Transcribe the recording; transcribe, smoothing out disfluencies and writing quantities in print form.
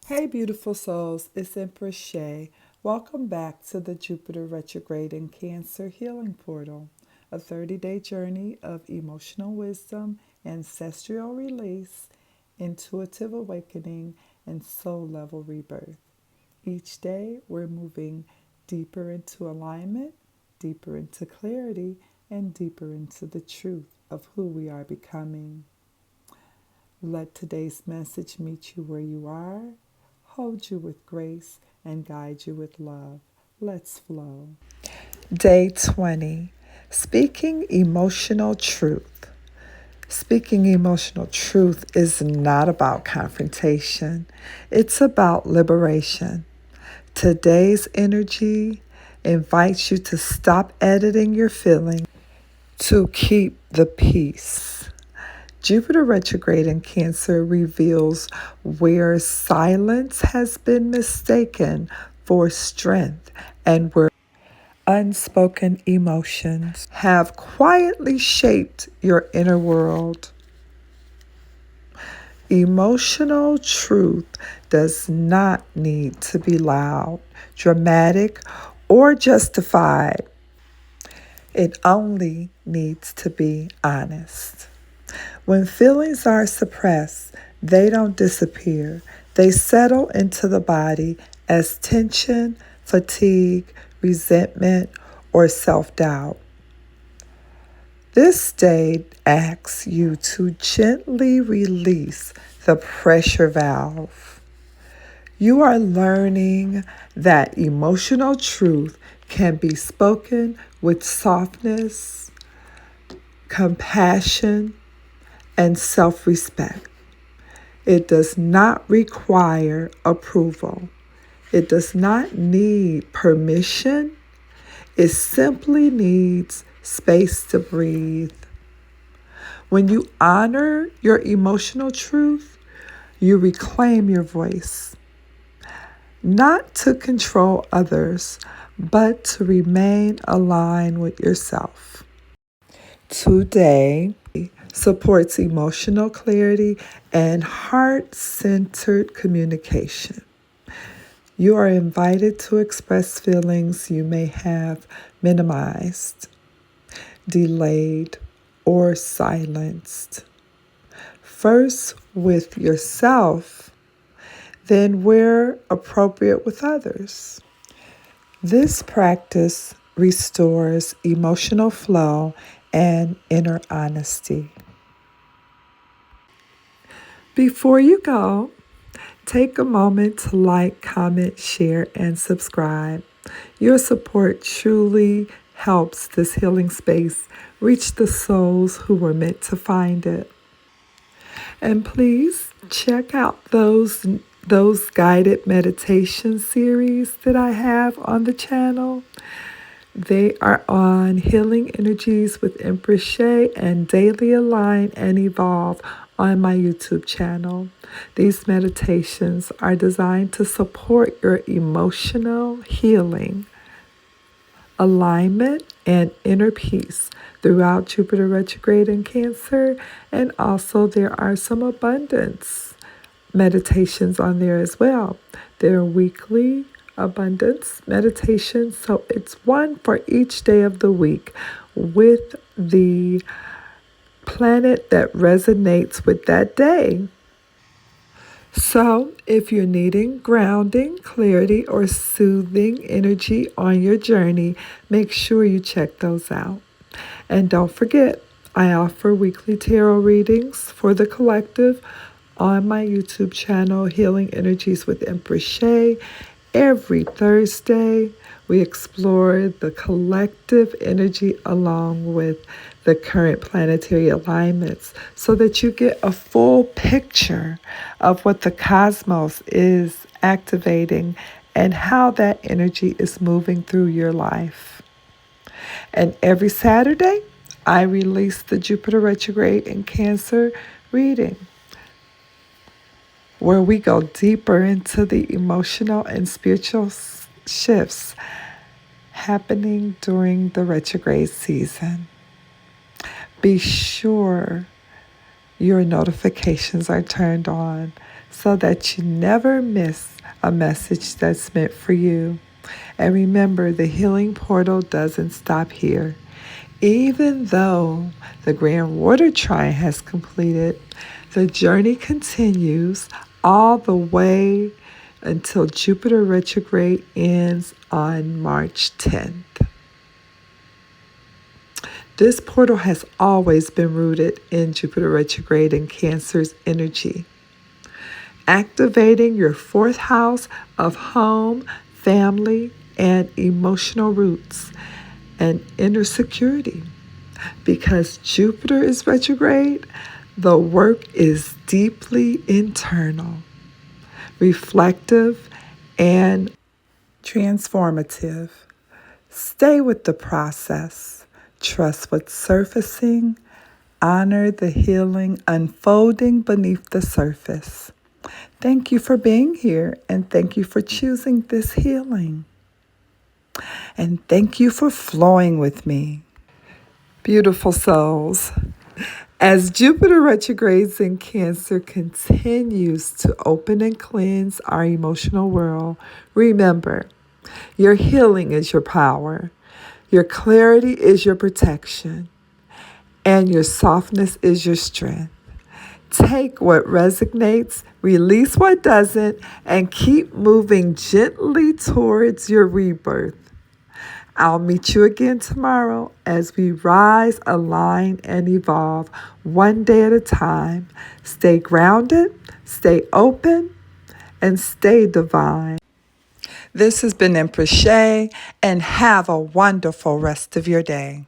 Hey, beautiful souls, it's Empress Shay. Welcome back to the Jupiter Retrograde in Cancer Healing Portal, a 30-day journey of emotional wisdom, ancestral release, intuitive awakening, and soul level rebirth. Each day, we're moving deeper into alignment, deeper into clarity, and deeper into the truth of who we are becoming. Let today's message meet you where you are, hold you with grace, and guide you with love. Let's flow. Day 20. Speaking emotional truth. Speaking emotional truth is not about confrontation, it's about liberation. Today's energy invites you to stop editing your feelings to keep the peace. Jupiter retrograde in Cancer reveals where silence has been mistaken for strength and where unspoken emotions have quietly shaped your inner world. Emotional truth does not need to be loud, dramatic, or justified. It only needs to be honest. When feelings are suppressed, they don't disappear. They settle into the body as tension, fatigue, resentment, or self-doubt. This state asks you to gently release the pressure valve. You are learning that emotional truth can be spoken with softness, compassion, and self-respect. It does not require approval. It does not need permission. It simply needs space to breathe. When you honor your emotional truth, you reclaim your voice, not to control others, but to remain aligned with yourself. Today supports emotional clarity and heart-centered communication. You are invited to express feelings you may have minimized, delayed, or silenced. First with yourself, then where appropriate with others. This practice restores emotional flow and inner honesty. Before you go, take a moment to like, comment, share, and subscribe. Your support truly helps this healing space reach the souls who were meant to find it. And please check out those guided meditation series that I have on the channel. They are on Healing Energies with Empress Shay and Daily Align and Evolve on my YouTube channel. These meditations are designed to support your emotional healing, alignment, and inner peace throughout Jupiter retrograde in Cancer. And also there are some abundance meditations on there as well. They're weekly abundance meditations, so it's one for each day of the week with the planet that resonates with that day. So, if you're needing grounding, clarity, or soothing energy on your journey, make sure you check those out. And don't forget, I offer weekly tarot readings for the collective on my YouTube channel, Healing Energies with Empress Shay. Every Thursday, we explore the collective energy along with the current planetary alignments so that you get a full picture of what the cosmos is activating and how that energy is moving through your life. And every Saturday, I release the Jupiter retrograde in Cancer reading, where we go deeper into the emotional and spiritual shifts happening during the retrograde season. Be sure your notifications are turned on so that you never miss a message that's meant for you. And remember, the healing portal doesn't stop here. Even though the Grand Water Trine has completed, the journey continues all the way until Jupiter retrograde ends on March 10th. This portal has always been rooted in Jupiter retrograde and Cancer's energy, activating your fourth house of home, family, and emotional roots and inner security. Because Jupiter is retrograde, the work is deeply internal, reflective, and transformative. Stay with the process. Trust what's surfacing. Honor the healing unfolding beneath the surface. Thank you for being here, and thank you for choosing this healing. And thank you for flowing with me. Beautiful souls. As Jupiter retrogrades in Cancer continues to open and cleanse our emotional world, remember, your healing is your power, your clarity is your protection, and your softness is your strength. Take what resonates, release what doesn't, and keep moving gently towards your rebirth. I'll meet you again tomorrow as we rise, align, and evolve one day at a time. Stay grounded, stay open, and stay divine. This has been Empress Shay, and have a wonderful rest of your day.